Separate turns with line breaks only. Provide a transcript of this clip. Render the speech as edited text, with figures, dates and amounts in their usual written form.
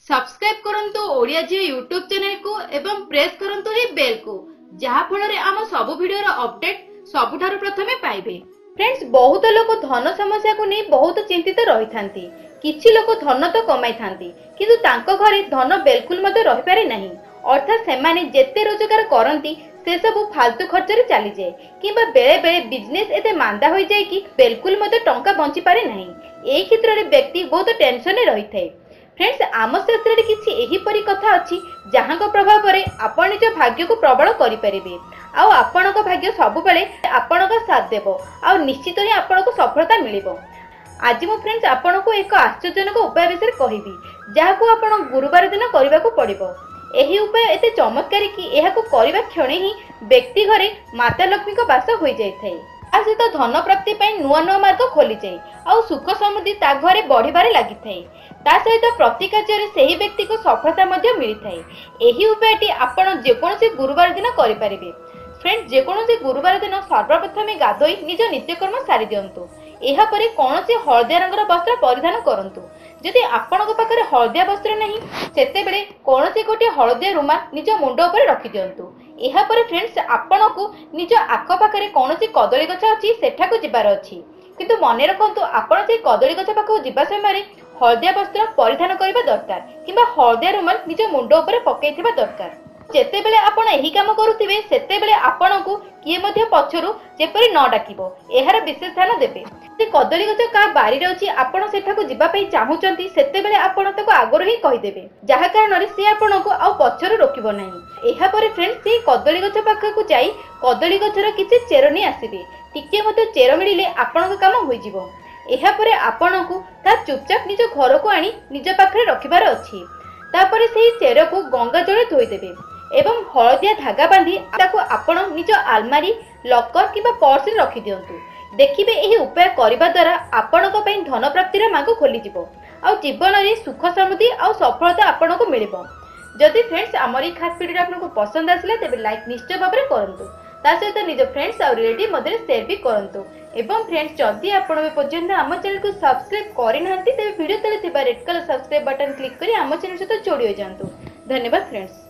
Subscribe करंतु ओडिया जी YouTube channel को एवं प्रेस करंतु ही बेल को जहा फଳରେ आम सब वीडियो रो अपडेट सबुठारु प्रथमे पाइबे। फ्रेंड्स, बहुत लोग धन समस्या को नहीं बहुत चिंतित रही थांती। किछि लोग धन तो कमाई थांती किंतु तांको घरे धन बिल्कुल मते रहि पारे नहीं। अर्थात सेमाने जेते रोजगार करंती से सब फालतू खर्च रे चली जाए किबा बेले बेले बिजनेस एते मांदा होई जाए कि बिल्कुल मते टंका बंची पारे नहीं। एही क्षेत्र रे व्यक्ति बहुत टेंशन रे रही थाए। फ्रेंड्स, आम शास्त्र रे किछि एही परी कथा अछि जहां प्रभाव रे आपण निज भाग्य को प्रबल करि परिबे आउ आपण भाग्य सब बेले आपण साथ देबो आउ निश्चित ही आपण को सफलता मिलिबो। आज मु फ्रेंड्स आपण को एक आश्चर्यजनक उपाय विषय कहबी जहा को आपण गुरुवार दिन करबा को पड़िबो। एही उपाय एते चमत्कारी कि एहा को करबा क्षणे ही व्यक्ति घरे माता लक्ष्मी को वास होई जाय थाए। आ सहित धन प्राप्ति पई नुआ नुआ मार्ग खोली जाए आउ सुख समृद्धि ता घरे बढ़िबारे लागि थाए। ता सहित प्रति कार्य सेही व्यक्ति को सफलता मध्य मिली थाए। एही उपायटी आपण जेकोसी गुरुवार दिन करि परिबे। फ्रेंड्स, जेकोसी गुरुवार दिन सर्वप्रथमे गाधोई निज नित्यकर्म सारी दियंतु। एहा परे कोनोसी हळदिया रंगर वस्त्र परिधान करंतु। जदि आपणक पाखरे हळदिया वस्त्र नहीं सेते बेले कोनोसी गोटे हळदिया रुमाल निज मुंड ऊपर रखि दियंतु। एहा परे फ्रेंड्स, आपणकु निज आख पाखरे कोनोसी कदली गछ अछि सेठाको जिबार अछि किंतु मने रखंतु आपण से कदली गछ पाखु जिबा समय हळदिया वस्त्र परिधान करबा दरकार किबा हळदिया रुमाल निज मुंड ऊपर पकेइथिबा दरकार। जेते बेले आपण एही काम करूथिबे सेते बेले आपणकु किए मध्ये पछरु जेपरि न डाकिबो एहार विशेष ध्यान देबे। जे कदली गछ का बारी रे अछि आपण सेठाको जिबा पई चाहुचंती सेते बेले आपण तको आगरो ही कहि देबे जहा कारण रे से आपणकु आ पछरु रोकिबो नाही। एहा परे फ्रेंड्स, से कदली गछ पाखकु जाई कदली गछर किछि चेरनी आसीबे टिके मध्ये चेर मिलिले आपणक काम होई जिवो। एहा परे आपणकु ता चुपचाप निज घर को आनी निज पाखरे रखिबार अछि। तापरे सेही चेर को गंगा जळे धोई देबे एवं हळदिया धागा बांधी ताको आपण निज आलमारी लॉकर किबा पर्स रे रखि दियंतु। देखिबे एही उपाय करिबा द्वारा आपणक पई धन प्राप्तिर मार्ग खोली जिवो आ जीवन रे सुख समृद्धि आ सफलता आपणक मिलिबो। जदि फ्रेंड्स हमर खास वीडियो आपनको पसंद आसिला तेबे लाइक निश्चय भाबरे करंतु। ता सहित निज फ्रेंड्स और रिलेटिव मध्ये शेयर भी करंतु। एवं फ्रेंड्स, जदि आपण भी पर्यंत आम चैनल को सब्सक्राइब करि नाहंती तेबे वीडियो तले थिबा red colour subscribe button click करी आम चैनल सहित जोड़ी हो जांतु। धन्यवाद फ्रेंड्स।